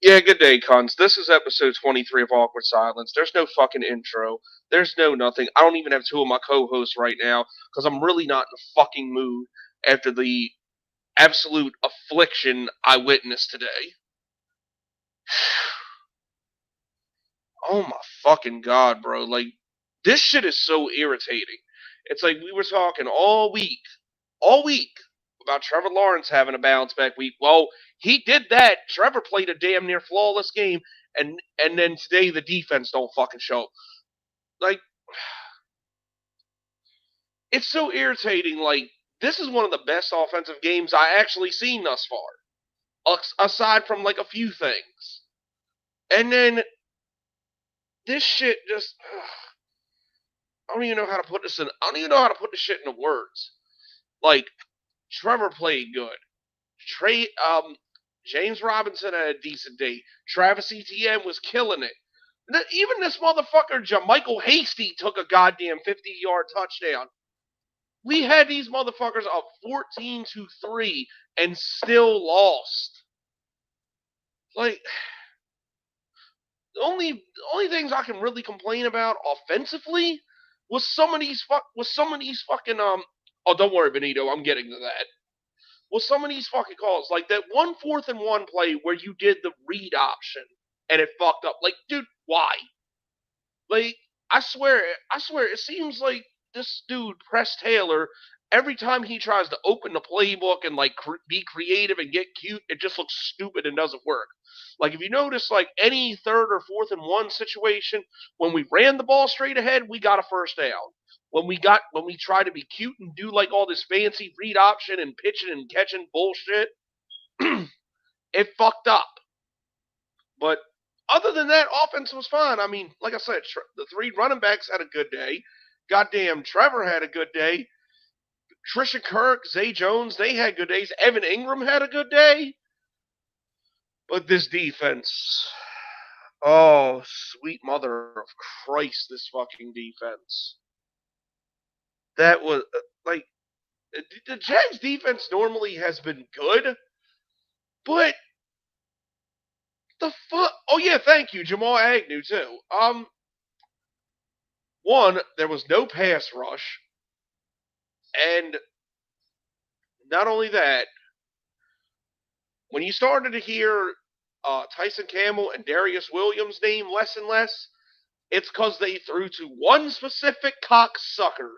Yeah, good day, cons. This is episode 23 of Awkward Silence. There's no fucking intro. There's no nothing. I don't even have two of my co-hosts right now because I'm really not in a fucking mood after the absolute affliction I witnessed today. Oh my fucking god, bro. Like, this shit is so irritating. It's like we were talking all week, about Trevor Lawrence having a bounce back week. Well, he did that. Trevor played a damn near flawless game, and then today the defense don't fucking show. Like, it's so irritating. Like, this is one of the best offensive games I actually seen thus far, aside from like a few things. And then this shit just. I don't even know how to put this in. I don't even know how to put this shit into words. Like, Trevor played good. Trey, James Robinson had a decent day. Travis Etienne was killing it. Even this motherfucker, Jamichael Hasty, took a goddamn 50-yard touchdown. We had these motherfuckers up 14-3 and still lost. Like, the only things I can really complain about offensively was some of these fucking oh, don't worry, Benito, I'm getting to that. Well, some of these fucking calls, like that one fourth and one play where you did the read option and it fucked up. Like, dude, why? Like, I swear, it seems like this dude, Press Taylor, every time he tries to open the playbook and like be creative and get cute, it just looks stupid and doesn't work. Like, if you notice, like any third or fourth and one situation, when we ran the ball straight ahead, we got a first down. When we try to be cute and do like all this fancy read option and pitching and catching bullshit, it fucked up. But other than that, offense was fine. I mean, like I said, the three running backs had a good day. Goddamn, Trevor had a good day. Trisha Kirk, Zay Jones, they had good days. Evan Ingram had a good day. But this defense, oh, sweet mother of Christ, this fucking defense. That was, like, the Jags defense normally has been good, but the fuck? Oh, yeah, thank you, Jamal Agnew, too. One, there was no pass rush. And not only that, when you started to hear Tyson Campbell and Darius Williams' name less and less, it's because they threw to one specific cocksucker.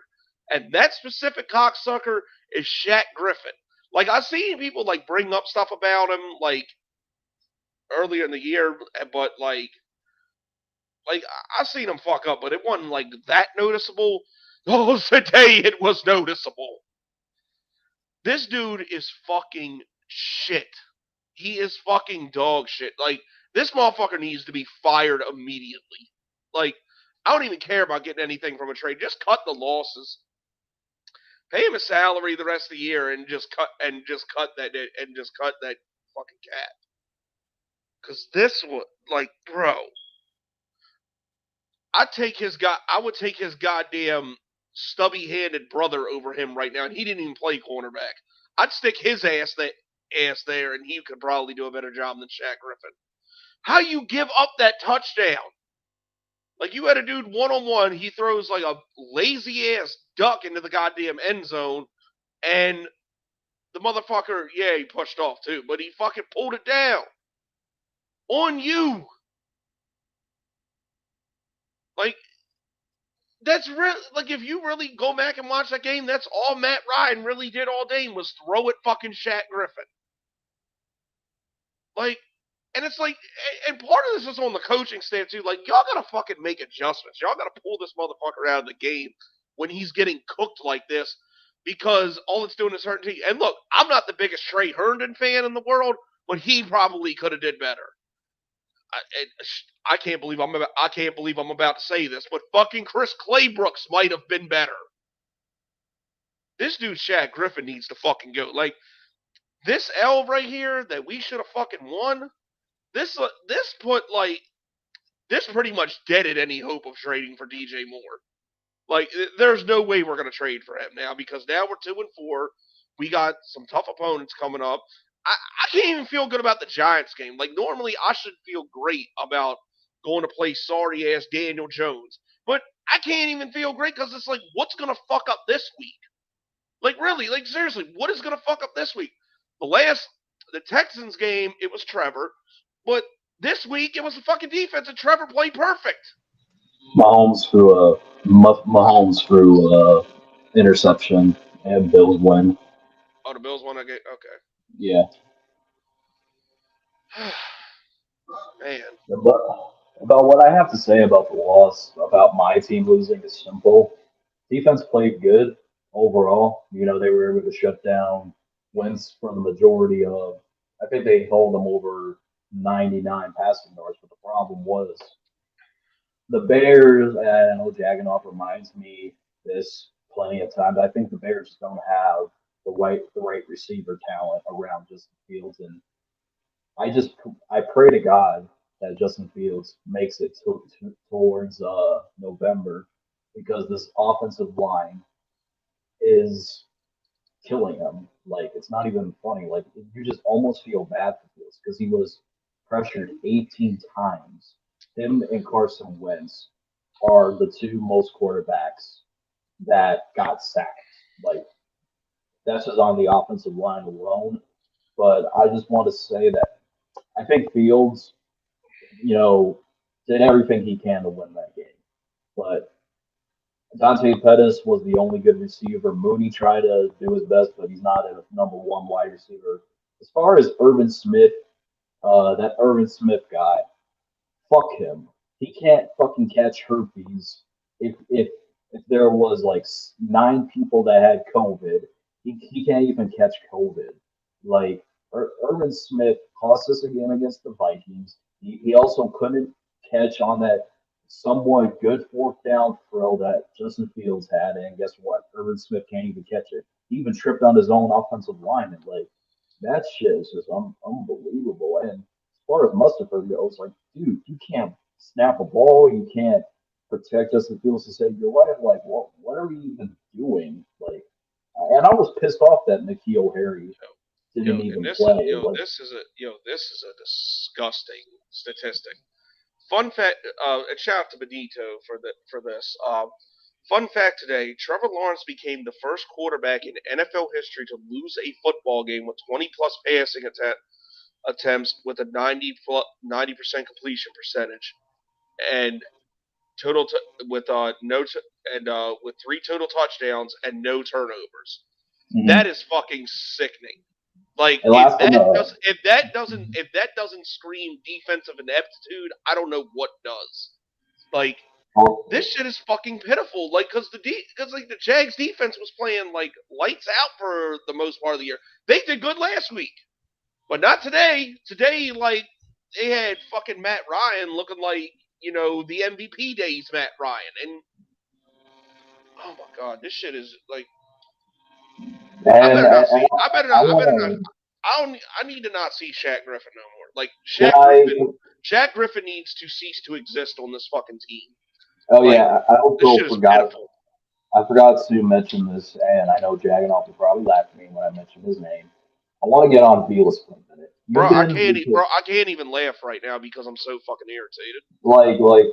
And that specific cocksucker is Shaq Griffin. Like, I've seen people, like, bring up stuff about him, like, earlier in the year, but, like, I've seen him fuck up, but it wasn't, like, that noticeable. Oh, today it was noticeable. This dude is fucking shit. He is fucking dog shit. Like, this motherfucker needs to be fired immediately. Like, I don't even care about getting anything from a trade. Just cut the losses. Pay him a salary the rest of the year and just cut that fucking cat. Cause this was like, bro, I would take his goddamn stubby handed brother over him right now, and he didn't even play cornerback. I'd stick his ass there, and he could probably do a better job than Shaq Griffin. How you give up that touchdown? Like, you had a dude one on one, he throws like a lazy ass duck into the goddamn end zone, and the motherfucker, yeah, he pushed off too, but he fucking pulled it down on you. Like, that's real. Like, if you really go back and watch that game, that's all Matt Ryan really did all day was throw it fucking Shaq Griffin. Like, and it's like, and part of this is on the coaching staff too. Like, y'all gotta fucking make adjustments. Y'all gotta pull this motherfucker out of the game when he's getting cooked like this, because all it's doing is hurting team. And look, I'm not the biggest Trey Herndon fan in the world, but he probably could have did better. I can't believe I can't believe I'm about to say this, but fucking Chris Claybrooks might have been better. This dude Shaq Griffin needs to fucking go. Like, this L right here that we should have fucking won. This put like this pretty much deaded any hope of trading for DJ Moore. Like, there's no way we're gonna trade for him now because now we're 2-4. We got some tough opponents coming up. I can't even feel good about the Giants game. Like normally I should feel great about going to play sorry ass Daniel Jones, but I can't even feel great because it's like, what's gonna fuck up this week? Like really, like seriously, what is gonna fuck up this week? The Texans game, it was Trevor, but this week it was the fucking defense, and Trevor played perfect. Mahomes threw interception and Bills win. Oh, the Bills won that game. Yeah, Okay, man. but about what I have to say about the loss, about my team losing is simple. Defense played good overall. They were able to shut down wins for the majority of. I think they held them over 99 passing yards, but the problem was the Bears. And I know Jaganov reminds me this plenty of times. I think the Bears don't have the right receiver talent around Justin Fields, and I just I pray to God that Justin Fields makes it towards November because this offensive line is killing him. Like it's not even funny. Like you just almost feel bad for Fields because he was pressured 18 times. Him and Carson Wentz are the two most quarterbacks that got sacked. Like that's just on the offensive line alone. But I just want to say that I think Fields, you know, did everything he can to win that game. But Dante Pettis was the only good receiver. Mooney tried to do his best, but he's not a number one wide receiver. As far as Irvin Smith, that Irvin Smith guy, fuck him. He can't fucking catch herpes. If there was like 9 people that had COVID, he can't even catch COVID. Like Irvin Smith cost us a game against the Vikings. He also couldn't catch on that somewhat good fourth down throw that Justin Fields had, and guess what? Irvin Smith can't even catch it. He even tripped on his own offensive line, and like that shit is just unbelievable. And as far as Mustipher goes, like, dude, you can't snap a ball, you can't protect Justin Fields to save your life. Like, what are we even doing? Like, and I was pissed off that N'Keal Harry didn't And even this is play. Like, this is a disgusting statistic. Fun fact, and shout out to Benito for this. Fun fact today: Trevor Lawrence became the first quarterback in NFL history to lose a football game with 20 plus passing attempts with a 90% completion percentage and with no t- and with 3 total touchdowns and no turnovers. That mhm. is fucking sickening. Like And last thing, if that doesn't scream defensive ineptitude, I don't know what does. Like this oh, shit is fucking pitiful. Like because like the Jags defense was playing like lights out for the most part of the year. They did good last week, but not today. Today like they had fucking Matt Ryan looking like the MVP days Matt Ryan, and oh my god, this shit is like I and better not see. I I better not. want to. I don't. I need to not see Shaq Griffin no more. Like Can I? Shaq Griffin needs to cease to exist on this fucking team. Oh Like yeah, I this also shit is forgot. pitiful, I forgot to mention this, and I know Jaganoff will probably laugh at me when I mention his name. I want to get on Velas for a minute. bro. You've been Bro. I can't even laugh right now because I'm so fucking irritated. like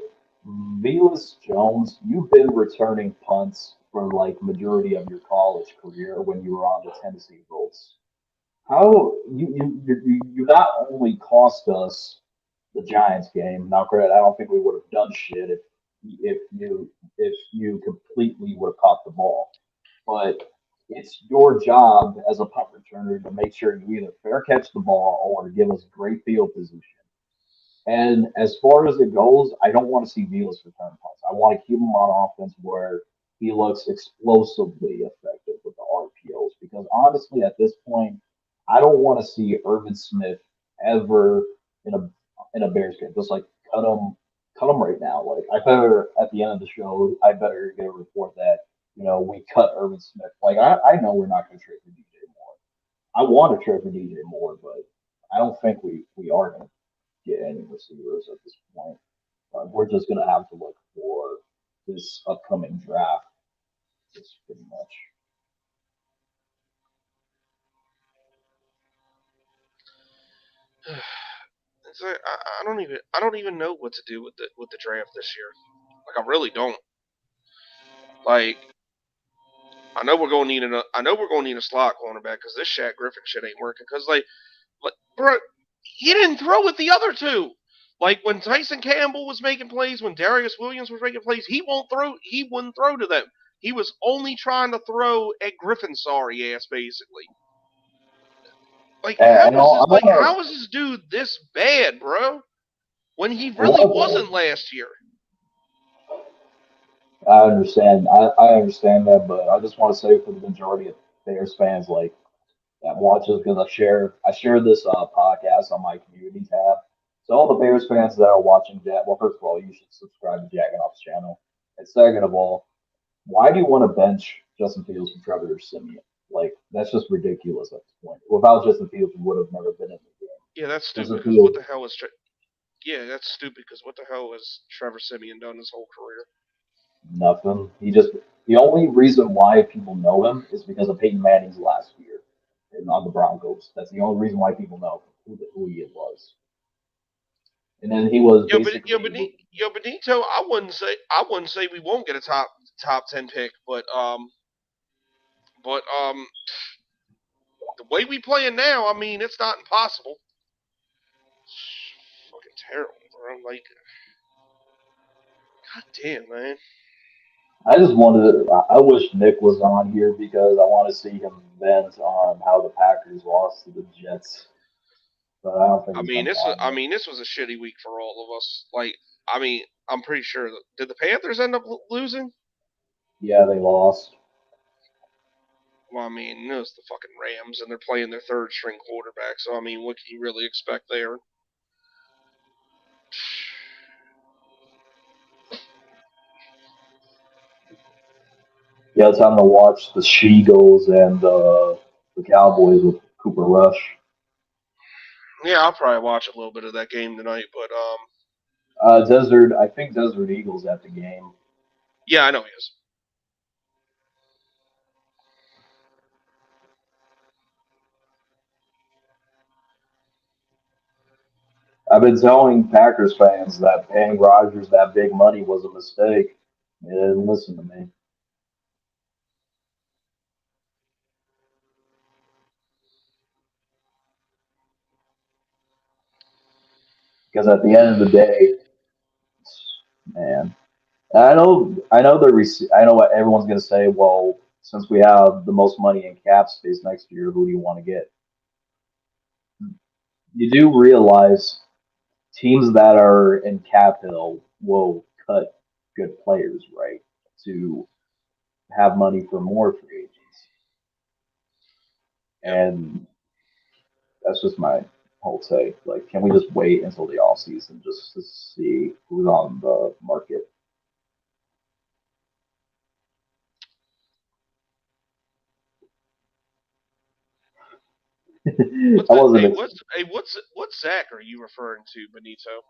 Velas Jones. You've been returning punts for like majority of your college career when you were on the Tennessee Volts. How you not only cost us the Giants game. Now, granted, I don't think we would have done shit if you completely would have caught the ball. But it's your job as a punt returner to make sure you either fair catch the ball or give us great field position. And as far as it goes, I don't want to see Velas return punts. I want to keep him on offense where he looks explosively effective with the RPOs. Because honestly, at this point, I don't want to see Irvin Smith ever in a in a Bears game. Just like cut him right now. Like I better at the end of the show, I better get a report that we cut Irvin Smith. Like I know we're not going to trade for DJ Moore. I want to trade for DJ Moore, but I don't think we are going to get any receivers at this point. We're just going to have to look for this upcoming draft. Just pretty much. It's like, I don't even know what to do with the draft this year. Like I really don't. Like I know we're gonna need a slot cornerback because this Shaq Griffin shit ain't working. Because like, bro, he didn't throw with the other two. Like when Tyson Campbell was making plays, when Darius Williams was making plays, he wouldn't throw to them. He was only trying to throw at Griffin's sorry ass, basically. Like And I'm gonna, how is this dude this bad, bro? When he really wasn't last year. I understand. I understand that, but I just want to say for the majority of Bears fans, like that watches, because I share this podcast on my community tab. So all the Bears fans that are watching that, well, first of all, you should subscribe to Jagganoff's channel. And second of all, why do you want to bench Justin Fields for Trevor Simeon? Like that's just ridiculous at this point. Without Justin Fields, we would have never been in the game. Yeah, that's stupid. Justin Because what Fields, the hell was? Yeah, that's stupid. Because what the hell has Trevor Simeon done his whole career? nothing. The only reason why people know him is because of Peyton Manning's last year and on the Broncos. That's the only reason why people know who he was. And then he was basically Benito, I wouldn't say we won't get a top 10 pick, but the way we playing now, I mean, it's not impossible. Fucking terrible, bro. Like, god damn, man. I just wanted to, I wish Nick was on here because I want to see him vent on how the Packers lost to the Jets. But I don't think he's gonna be on here. This was a shitty week for all of us. Like, I mean, I'm pretty sure. Did the Panthers end up losing? Yeah, they lost. Well, I mean, it was the fucking Rams, and they're playing their third string quarterback. So, I mean, what can you really expect there? Yeah, it's time to watch the She-Gulls and the Cowboys with Cooper Rush. Yeah, I'll probably watch a little bit of that game tonight. But I think Desert Eagles at the game. yeah, I know he is. I've been telling Packers fans that paying Rodgers that big money was a mistake. They didn't listen to me. Because at the end of the day, man, I know what everyone's going to say. Well, since we have the most money in cap space next year, who do you want to get? You do realize teams that are in cap hill will cut good players, right? To have money for more free agents. Yep. And that's just my whole take. Like, can we just wait until the off season just to see who's on the market? I wasn't. What Zach are you referring to, Benito?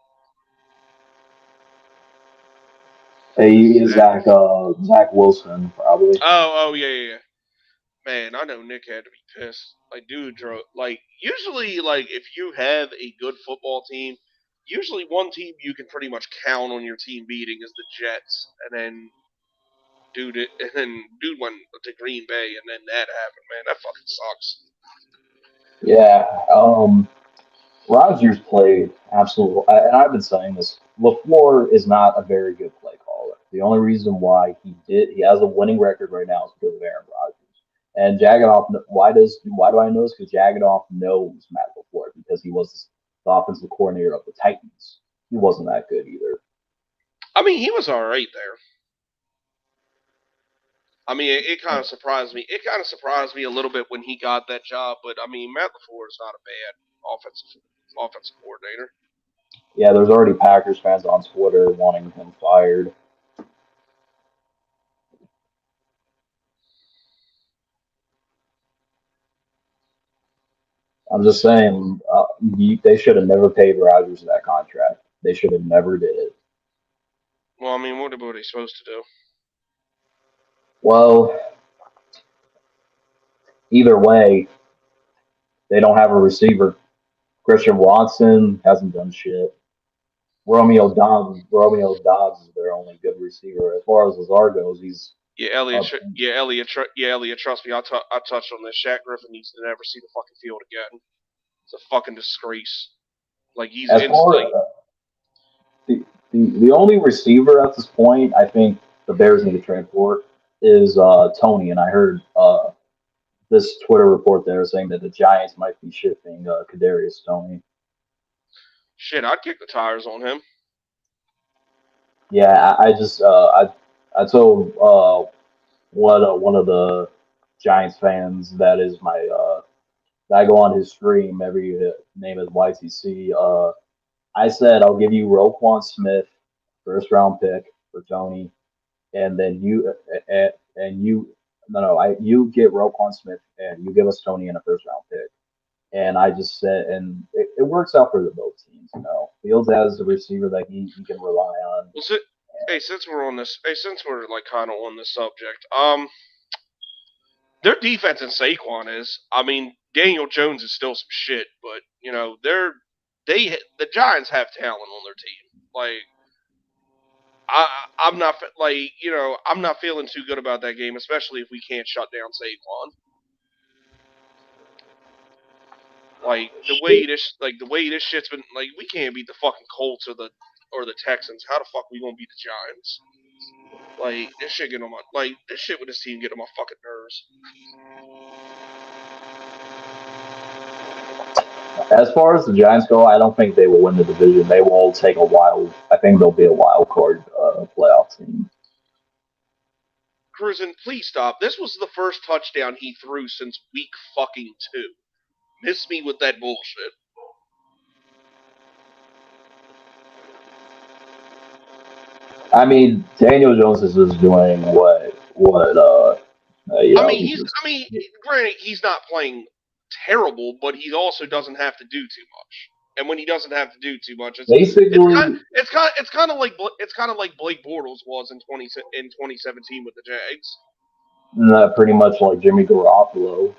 Hey, Zach Wilson probably. Oh, yeah. Man, I know Nick had to be pissed. Like, dude, like usually, like if you have a good football team, usually one team you can pretty much count on your team beating is the Jets, and then dude went to Green Bay, and then that happened. Man, that fucking sucks. Yeah. Rodgers played absolutely, and I've been saying this. LaFleur is not a very good play caller. The only reason why he has a winning record right now is because of Aaron Rodgers. And Jagonoff, why do I know this? Because Jagonoff knows Matt LaFleur because he was the offensive coordinator of the Titans. He wasn't that good either. I mean, he was all right there. I mean, it kind of surprised me. It kind of surprised me a little bit when he got that job, but I mean, Matt LaFleur is not a bad offensive coordinator. Yeah, there's already Packers fans on Twitter wanting him fired. I'm just saying, they should have never paid Rodgers that contract. They should have never did it. Well, I mean, what are they supposed to do? Well, either way, they don't have a receiver. Christian Watson hasn't done shit. Romeo Dobbs is their only good receiver. As far as Lazard goes, he's up. Elliott. Trust me, I touched on this. Shaq Griffin needs to never see the fucking field again. It's a fucking disgrace. Like he's As far like the only receiver at this point, I think the Bears need to trade for is Tony. And I heard this Twitter report there saying that the Giants might be shipping Kadarius Tony. shit. I'd kick the tires on him. Yeah, I told one of the Giants fans that is my I go on his stream every name is YTC. I said I'll give you Roquan Smith, first round pick for Tony, and then you you get Roquan Smith and you give us Tony in a first round pick. And I just said, and it works out for the both teams. You know, Fields has a receiver that he can rely on. Well, since we're like kind of on this subject, their defense in Saquon is. I mean, Daniel Jones is still some shit, but you know the Giants have talent on their team. Like I'm not like I'm not feeling too good about that game, especially if we can't shut down Saquon. Like the way this shit's been like we can't beat the fucking Colts or the Texans. How the fuck we gonna beat the Giants? Like this shit get on my this shit with this team get on my fucking nerves. As far as the Giants go, I don't think they will win the division. They will take a wild. I think they'll be a wild card playoff team. Cruisin', please stop. This was the first touchdown he threw since week fucking 2. Miss me with that bullshit. I mean, Daniel Jones is just doing what granted, he's not playing terrible, but he also doesn't have to do too much. And when he doesn't have to do too much, it's kind of like Blake Bortles was in 2017 with the Jags. Pretty much like Jimmy Garoppolo.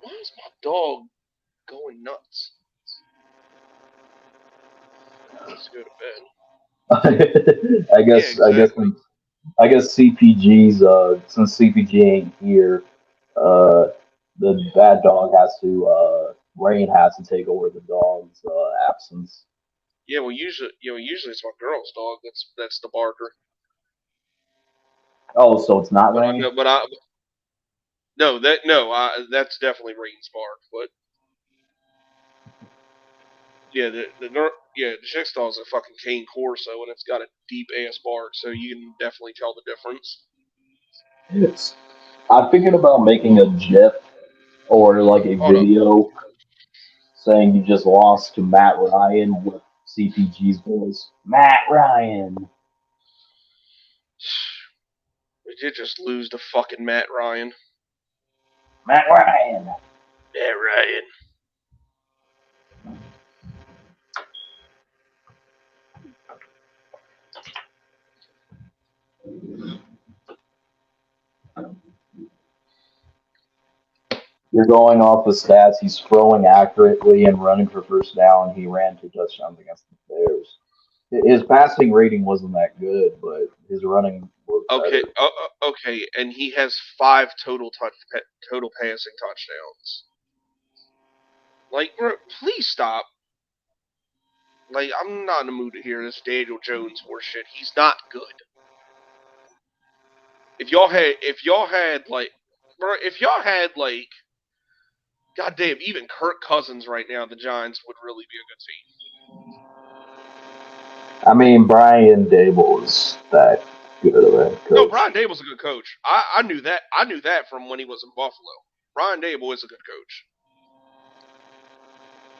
Why is my dog going nuts? Let's go to bed. I guess CPG's since CPG ain't here, the bad dog Rain has to take over the dog's absence. Yeah, well, usually it's my girl's dog. That's the barker. Oh, so it's not Rain. That's definitely Rain's bark. But yeah, the chick's dog's a fucking cane corso, and it's got a deep ass bark, so you can definitely tell the difference. Yes. I'm thinking about making a GIF or like a video saying you just lost to Matt Ryan with CPG's voice. Matt Ryan. We did just lose to fucking Matt Ryan. Matt Ryan. Matt Ryan. You're going off the stats. He's throwing accurately and running for first down. He ran 2 touchdowns against the Bears. His passing rating wasn't that good, but his running was okay. Better. Okay, and he has 5 total passing touchdowns. Like, bro, please stop. Like, I'm not in the mood to hear this Daniel Jones horseshit. He's not good. If y'all had goddamn, even Kirk Cousins right now, the Giants would really be a good team. I mean, Brian Daboll is that good of a coach. No, Brian Daboll's a good coach. I knew that. I knew that from when he was in Buffalo. Brian Daboll is a good coach.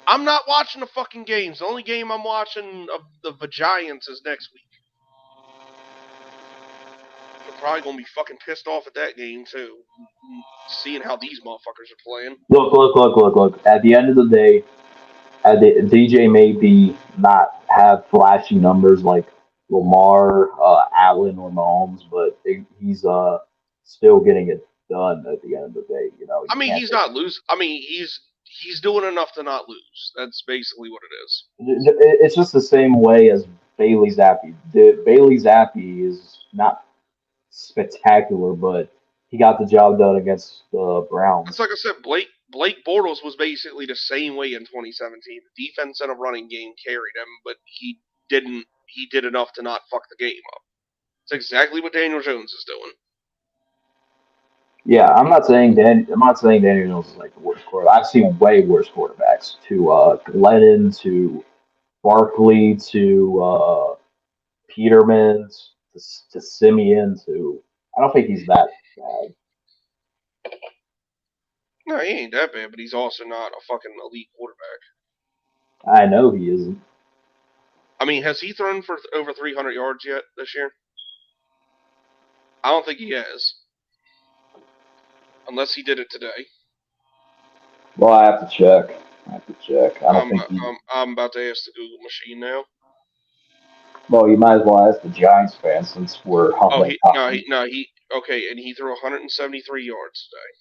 I'm not watching the fucking games. The only game I'm watching of the Giants is next week. I'm probably gonna be fucking pissed off at that game too, seeing how these motherfuckers are playing. Look. At the end of the day, DJ may not have flashy numbers like Lamar, Allen, or Mahomes, but he's still getting it done at the end of the day. You know. I mean, he's not losing. I mean, he's doing enough to not lose. That's basically what it is. It's just the same way as Bailey Zappi. Bailey Zappi is not spectacular, but he got the job done against the Browns. It's like I said, Blake Bortles was basically the same way in 2017. The defense and a running game carried him, but he didn't. He did enough to not fuck the game up. It's exactly what Daniel Jones is doing. Yeah, I'm not saying Daniel Jones is like the worst quarterback. I've seen way worse quarterbacks. To Lennon, to Barkley, to Peterman, to Simeon, to I don't think he's that bad. No, he ain't that bad, but he's also not a fucking elite quarterback. I know he isn't. I mean, has he thrown for over 300 yards yet this year? I don't think he has. Unless he did it today. Well, I have to check. I don't think he. I'm about to ask the Google machine now. Well, you might as well ask the Giants fan since we're humbling. Okay, and he threw 173 yards today.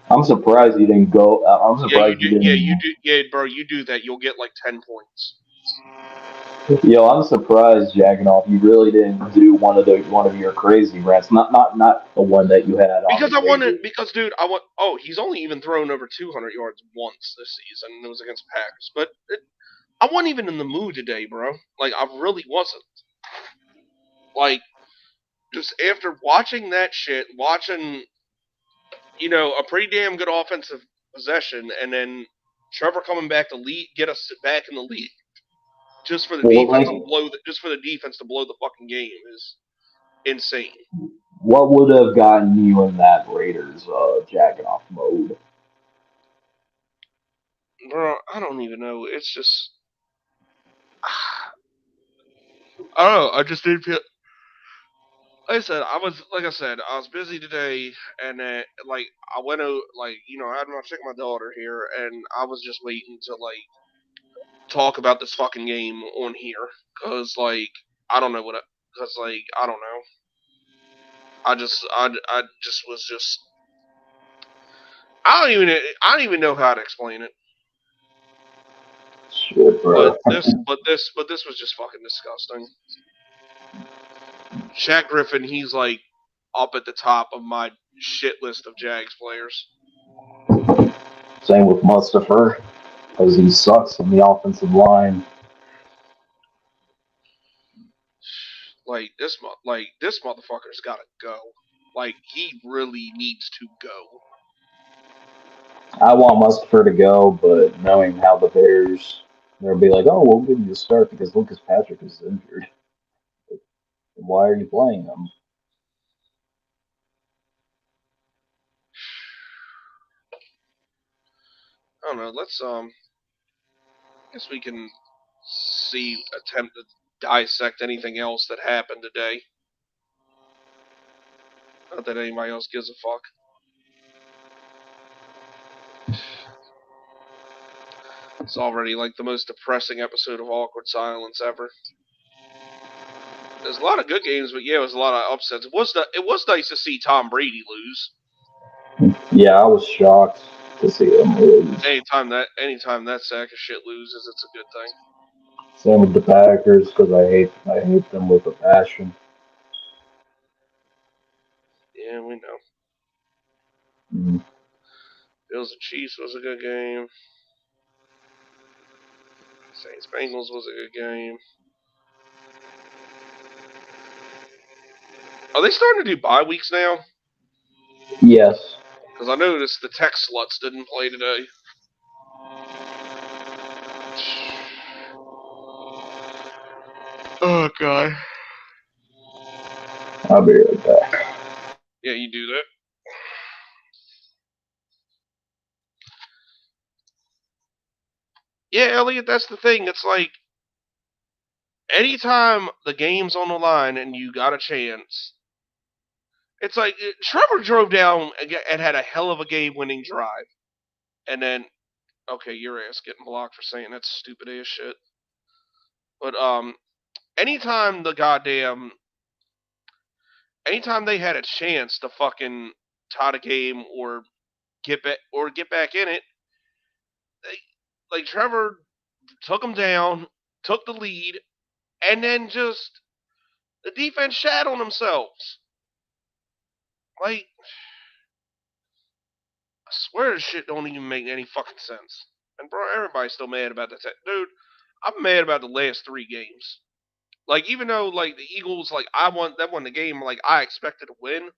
I'm surprised he didn't go. I'm surprised he didn't. Yeah, bro, you do that, you'll get like 10 points. Yo, I'm surprised, Jaganoff. You really didn't do one of your crazy rants. Not the one that you had. He's only even thrown over 200 yards once this season, and it was against Packers. But I wasn't even in the mood today, bro. Like, I really wasn't. Like, just after watching that shit, a pretty damn good offensive possession, and then Trevor coming back to get us back in the lead, just for the defense to blow the fucking game is insane. What would have gotten you in that Raiders Jaganoff mode? Bro, I don't even know. It's just I don't know. I just didn't feel. Like I said, I was busy today, and I went out, I had my check my daughter here, and I was just waiting to talk about this fucking game on here, cause I don't know I don't know. I just was just I don't even know how to explain it. Shit, bro. But this was just fucking disgusting. Shaq Griffin, he's up at the top of my shit list of Jags players. Same with Mustipher, because he sucks on the offensive line. This motherfucker's gotta go. He really needs to go. I want Mustipher to go, but knowing how the Bears, they'll be like, oh, we'll give you a start because Lucas Patrick is injured. Why are you playing him? I don't know. Let's I guess we can attempt to dissect anything else that happened today. Not that anybody else gives a fuck. It's already the most depressing episode of Awkward Silence ever. There's a lot of good games, but yeah, it was a lot of upsets. It was nice to see Tom Brady lose. Yeah, I was shocked to see him lose. Anytime that sack of shit loses, it's a good thing. Same with the Packers because I hate them with a passion. Yeah, we know. Mm-hmm. Bills and Chiefs was a good game. Saints Bengals was a good game. Are they starting to do bye weeks now? Yes. Because I noticed the tech sluts didn't play today. Oh, God. I'll be right back. Yeah, you do that. Yeah, Elliot, that's the thing. It's anytime the game's on the line and you got a chance, it's Trevor drove down and had a hell of a game-winning drive. And then, okay, your ass getting blocked for saying that stupid ass shit. But, anytime they had a chance to fucking tie the game or get back in it, like Trevor took them down, took the lead, and then just the defense shat on themselves. Like, I swear this shit don't even make any fucking sense. And bro, everybody's still mad about the dude. I'm mad about the last 3 games. Like, even though like the Eagles, like won the game, like I expected to win,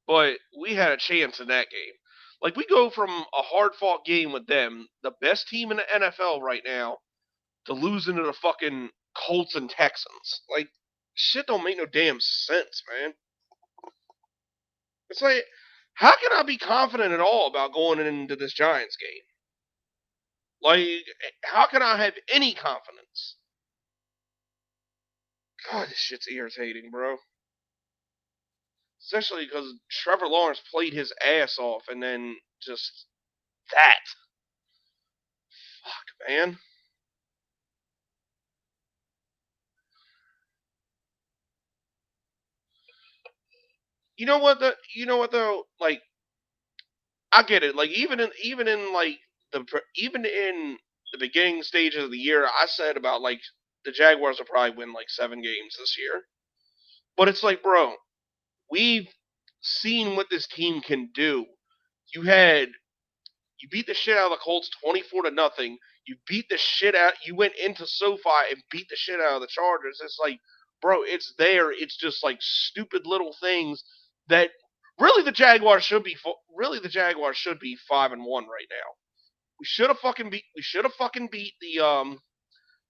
but we had a chance in that game. Like, we go from a hard fought game with them, the best team in the NFL right now, to losing to the fucking Colts and Texans. Like, shit don't make no damn sense, man. It's like, how can I be confident at all about going into this Giants game? Like, how can I have any confidence? God, this shit's irritating, bro. Especially because Trevor Lawrence played his ass off and then just that. Fuck, man. You know what though? Like, I get it. Like, even in like even in the beginning stages of the year, I said about like the Jaguars will probably win like 7 games this year. But it's like, bro, we've seen what this team can do. You beat the shit out of the Colts 24-0. You beat the shit out. You went into SoFi and beat the shit out of the Chargers. It's like, bro, it's there. It's just like stupid little things that really the Jaguars should be. Really, the Jaguars should be 5-1 right now. We should have fucking beat. We should have fucking beat the.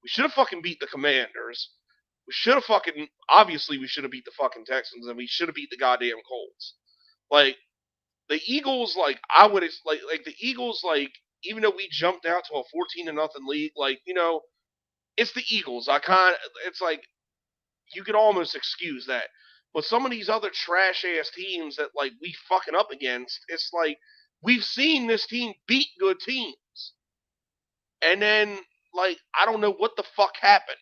We should have fucking beat the Commanders. We should have fucking. Obviously, we should have beat the fucking Texans, and we should have beat the goddamn Colts. Like, the Eagles, like I would like the Eagles, like even though we jumped out to a 14-0 lead, like it's the Eagles. It's like you could almost excuse that, but some of these other trash ass teams that like we fucking up against, it's like we've seen this team beat good teams, and then like I don't know what the fuck happened.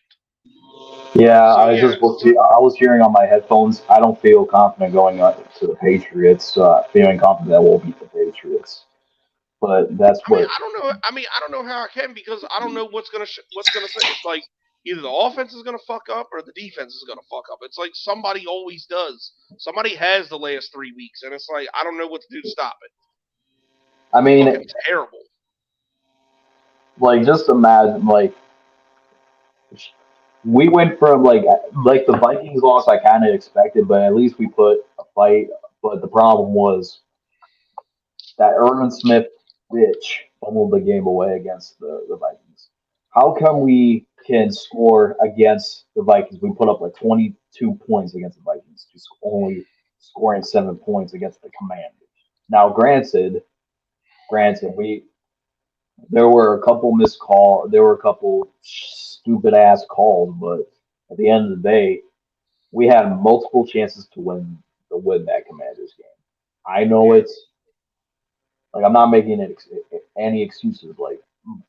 Yeah, So yeah, I was hearing on my headphones. I don't feel confident going up to the Patriots. Feeling confident that we'll beat the Patriots, but that's I mean, what. I don't know. I mean, I don't know how I can because I don't know what's gonna say. It's like either the offense is gonna fuck up or the defense is gonna fuck up. It's like somebody always does. Somebody has the last 3 weeks, and it's like I don't know what to do to stop it. I mean, Fucking terrible. like just imagine like we went from like the Vikings loss I kind of expected, but at least we put a fight. But the problem was that Irvin Smith bitch fumbled the game away against the Vikings. How come we can score against the Vikings? We put up like 22 points against the Vikings, just only scoring 7 points against the Commanders. Now, granted, we there were a couple missed call, there were a couple stupid ass calls, but at the end of the day, we had multiple chances to win that Commanders game. I know Yeah. it's like I'm not making any excuses. Like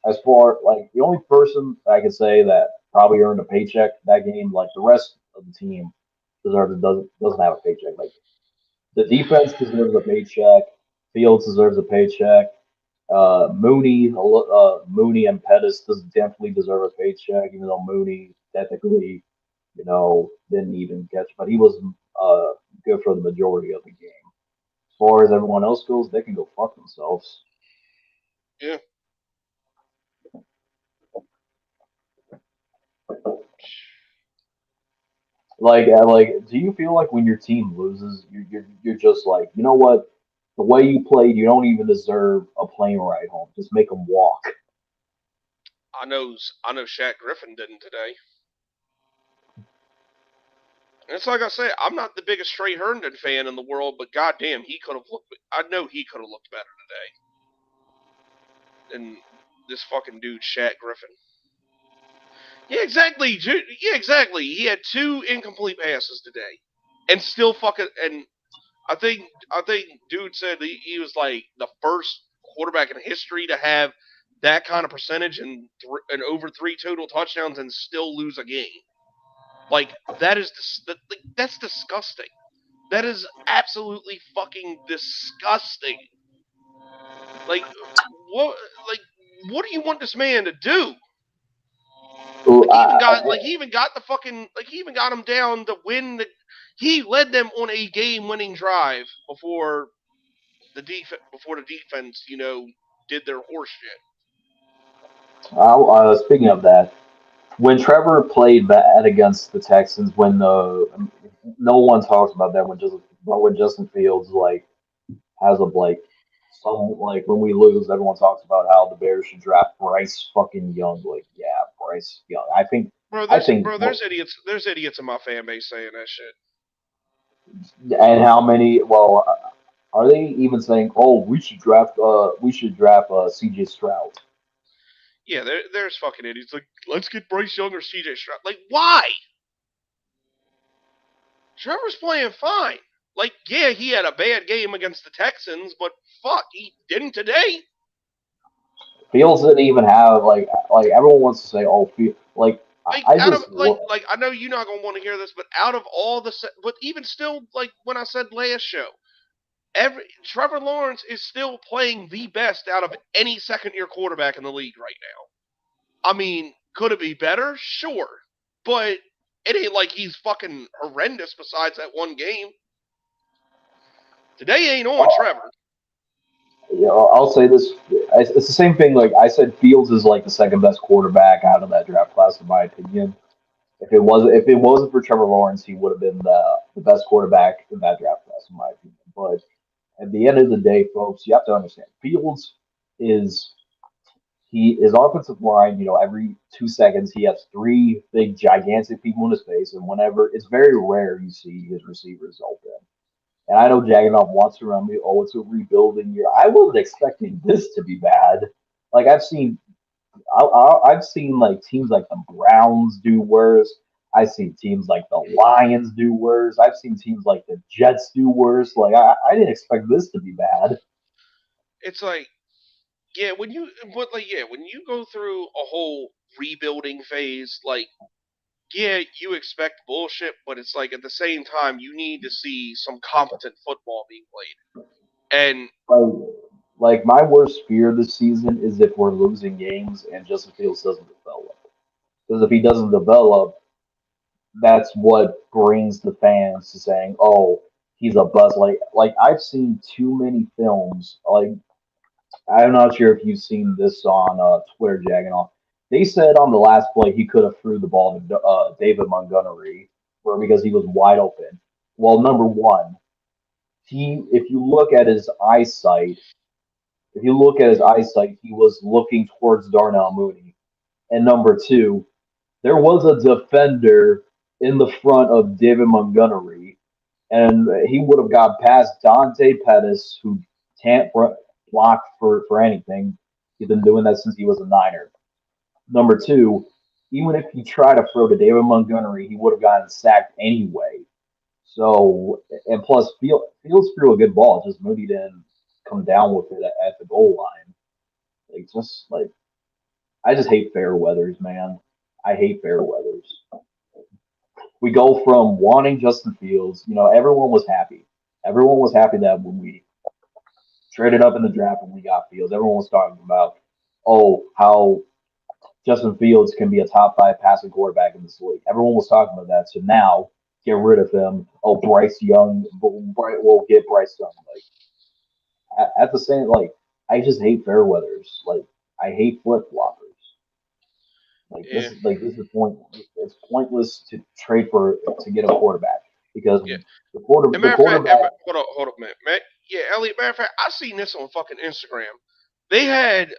as far like the only person I can say that probably earned a paycheck that game, like the rest of the team doesn't have a paycheck. Like the defense deserves a paycheck. Fields deserves a paycheck. Mooney and Pettis definitely deserve a paycheck, even though Mooney technically, didn't even catch, but he was good for the majority of the game. As far as everyone else goes, they can go fuck themselves. Yeah. Like, do you feel like when your team loses, you're just like, you know what? The way you played, you don't even deserve a plane ride home. Just make them walk. I know. I know. Shaq Griffin didn't today. And it's like I said, I'm not the biggest Trey Herndon fan in the world, but goddamn, he could have looked. I know he could have looked better today than this fucking dude, Shaq Griffin. Yeah, exactly. Yeah, exactly. He had 2 incomplete passes today, and still fucking. And I think dude said he was like the first quarterback in history to have that kind of percentage and over 3 total touchdowns and still lose a game. Like that's disgusting. That is absolutely fucking disgusting. Like what? Like what do you want this man to do? Ooh, He even got the fucking he even got him down to win the. He led them on a game-winning drive before the defense did their horse shit. Speaking of that, when Trevor played bad against the Texans, when no one talks about that when Justin Fields has a when we lose, everyone talks about how the Bears should draft Bryce fucking Young. Like, yeah, Bryce Young. I think, There's idiots in my fan base saying that shit. and how many? Well, are they even saying, oh, we should draft C.J. Stroud? Yeah, there's fucking idiots like let's get Bryce Young or CJ Stroud. Like why? Trevor's playing fine. Like yeah, he had a bad game against the Texans, but fuck, he didn't today. Fields didn't even have everyone wants to say, oh, like Like I out of just like I know you're not gonna want to hear this, but out of all but even still like when I said last show, Trevor Lawrence is still playing the best out of any second-year quarterback in the league right now. I mean, could it be better? Sure, but it ain't like he's fucking horrendous. Besides that one game, today ain't on Trevor. I'll say this. It's the same thing. Like I said, Fields is like the second best quarterback out of that draft class, in my opinion. If it wasn't for Trevor Lawrence, he would have been the best quarterback in that draft class, in my opinion. But at the end of the day, folks, you have to understand, Fields is his offensive line. Every 2 seconds he has three big, gigantic people in his face, and whenever it's very rare you see his receivers open. And I know Jaganov wants to run me, oh, it's a rebuilding year. I wasn't expecting this to be bad. Like I've seen like teams like the Browns do worse. I've seen teams like the Lions do worse. I've seen teams like the Jets do worse. Like I didn't expect this to be bad. It's like when you go through a whole rebuilding phase, like yeah, you expect bullshit, but it's like at the same time you need to see some competent football being played. And Like, like my worst fear this season is if we're losing games and Justin Fields doesn't develop. Because if he doesn't develop, that's what brings the fans to saying, "Oh, he's a bust." Like I've seen too many films. Like I'm not sure if you've seen this on Twitter, Jagging. They said on the last play he could have threw the ball to David Montgomery, because he was wide open. Well, number one, if you look at his eyesight, he was looking towards Darnell Mooney. And number two, there was a defender in the front of David Montgomery, and he would have got past Dante Pettis, who can't block for anything. He's been doing that since he was a Niner. Number two, even if he tried to throw to David Montgomery, he would have gotten sacked anyway. So, and plus, Fields threw a good ball. Just Mooney didn't come down with it at the goal line. I just hate fair weathers, man. I hate fair weathers. We go from wanting Justin Fields. Everyone was happy. Everyone was happy that when we traded up in the draft and we got Fields, everyone was talking about, oh, how Justin Fields can be a top 5 passing quarterback in this league. Everyone was talking about that. So now, get rid of him. Oh, Bryce Young. We'll get Bryce Young. At the same, I just hate fair weathers. I hate flip floppers. yeah, This is pointless. It's pointless to trade to get a quarterback because yeah. the quarterback. Hold up, man. Yeah, Elliot. Matter of fact, I seen this on fucking Instagram. They had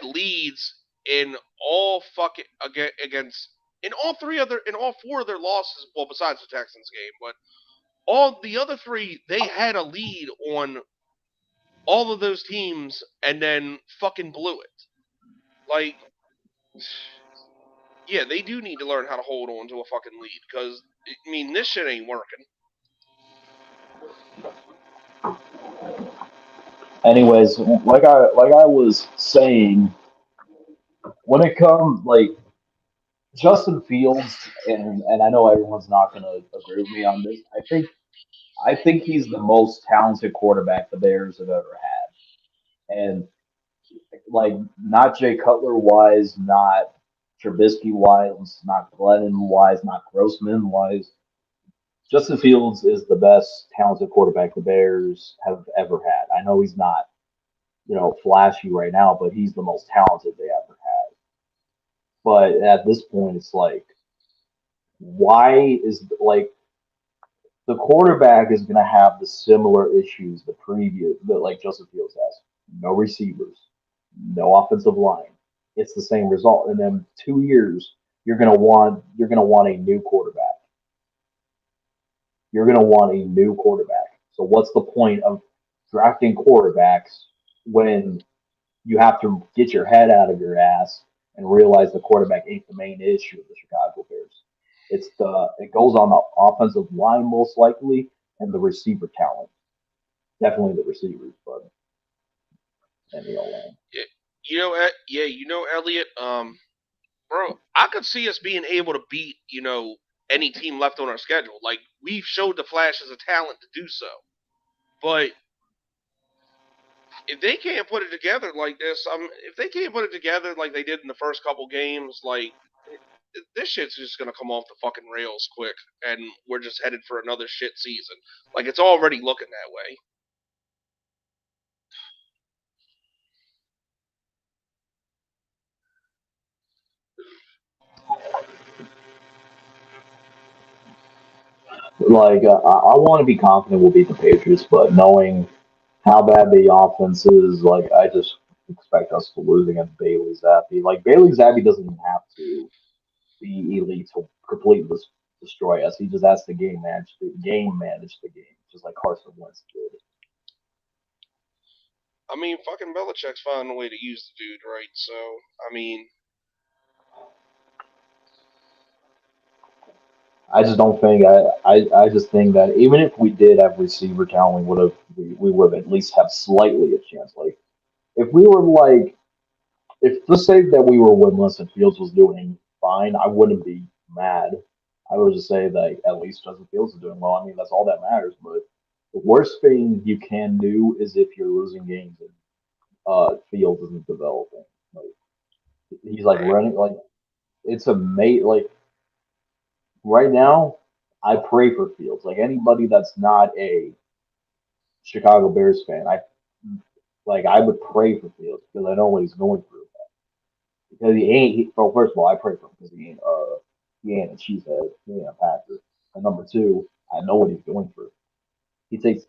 leads in all fucking against in all four of their losses. Well, besides the Texans game, but all the other three, they had a lead on all of those teams and then fucking blew it. Like, yeah, they do need to learn how to hold on to a fucking lead because I mean this shit ain't working. Anyways, like I was saying, when it comes Justin Fields, and I know everyone's not going to agree with me on this. I think he's the most talented quarterback the Bears have ever had, and like not Jay Cutler wise, not Trubisky wise, not Glennon wise, not Grossman wise. Justin Fields is the best talented quarterback the Bears have ever had. I know he's not, flashy right now, but he's the most talented they ever had. But at this point, it's like, why is like the quarterback is going to have the similar issues that like Justin Fields has? No receivers, no offensive line. It's the same result. And then 2 years, you're gonna want a new quarterback. You're gonna want a new quarterback. So what's the point of drafting quarterbacks when you have to get your head out of your ass and realize the quarterback ain't the main issue of the Chicago Bears. It goes on the offensive line most likely and the receiver talent. Definitely the receivers, but and the O line. Yeah, Elliot. Bro, I could see us being able to beat any team left on our schedule. Like we've showed the flashes of talent to do so, but if they can't put it together like this, if they can't put it together like they did in the first couple games, like this shit's just gonna come off the fucking rails quick, and we're just headed for another shit season. Like it's already looking that way. Like I want to be confident we'll beat the Patriots, but knowing how bad the offense is, like I just expect us to lose against Bailey Zappi. Like Bailey Zappi doesn't even have to be elite to completely destroy us. He just has to game manage the game, just like Carson Wentz did. I mean, fucking Belichick's finding a way to use the dude, right? So, I mean, I just don't think I just think that even if we did have receiver talent, we would have at least have slightly a chance. Like if we were like if let's say that we were winless and Fields was doing fine, I wouldn't be mad. I would just say that at least Justin Fields is doing well. I mean that's all that matters. But the worst thing you can do is if you're losing games and Fields isn't developing. Like he's like right. running like it's a mate like right now, I pray for Fields. Like anybody that's not a Chicago Bears fan, I would pray for Fields because I know what he's going through. Because he ain't. Well, first of all, I pray for him because he ain't a cheesehead. He ain't a Packer. And number two, I know what he's going through. He takes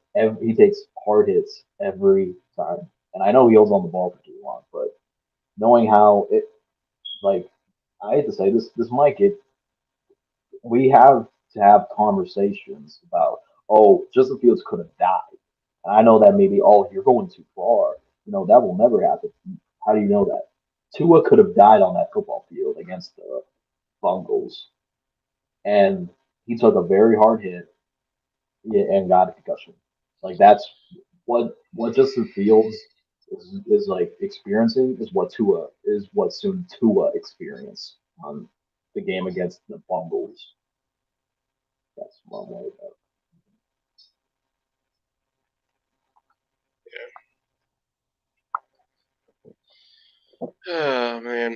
hard hits every time, and I know he holds on the ball for too long. But knowing how it like, I hate to say this might get we have to have conversations about, oh, Justin Fields could have died. And I know that maybe, oh, you're going too far. That will never happen. How do you know that? Tua could have died on that football field against the Bungles, and he took a very hard hit and got a concussion. Like that's what Justin Fields is like experiencing is what soon Tua experienced on the game against the Bungles. That's one way about Oh man,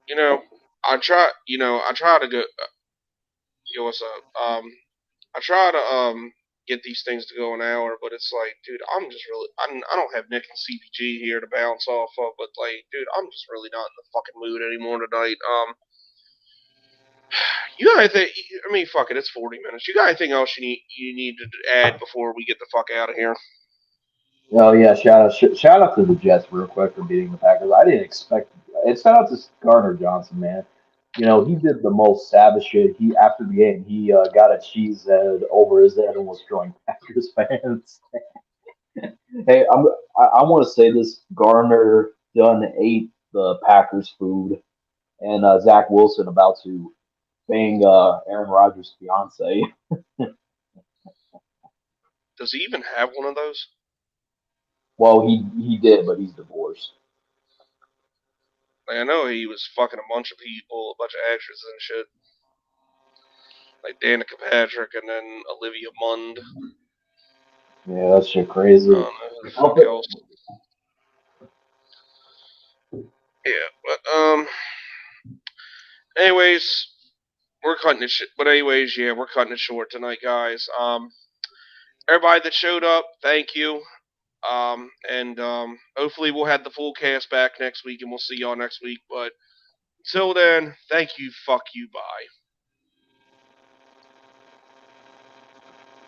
you know, I try to go. Yo, what's up? I try to get these things to go an hour, but it's like, dude, I'm just really, I don't have Nick and CPG here to bounce off of, but like, dude, I'm just really not in the fucking mood anymore tonight. You got anything? I mean, fuck it, it's 40 minutes. You got anything else you need to add before we get the fuck out of here? Oh yeah, shout out to the Jets real quick for beating the Packers. I didn't expect it. Shout out to Gardner Johnson, man. He did the most savage shit. He after the game, he got a cheese head over his head and was throwing Packers fans. Hey, I want to say this: Gardner done ate the Packers food, and Zach Wilson about to bang Aaron Rodgers' fiance. Does he even have one of those? Well, he did, but he's divorced. Like, I know he was fucking a bunch of people, a bunch of actresses and shit. Like Danica Patrick and then Olivia Munn. Yeah, that shit crazy. I don't know who the fuck else. Yeah, but anyways, we're cutting it shit. But anyways, yeah, we're cutting it short tonight, guys. Everybody that showed up, thank you. And hopefully we'll have the full cast back next week, and we'll see y'all next week. But until then, thank you, fuck you, bye.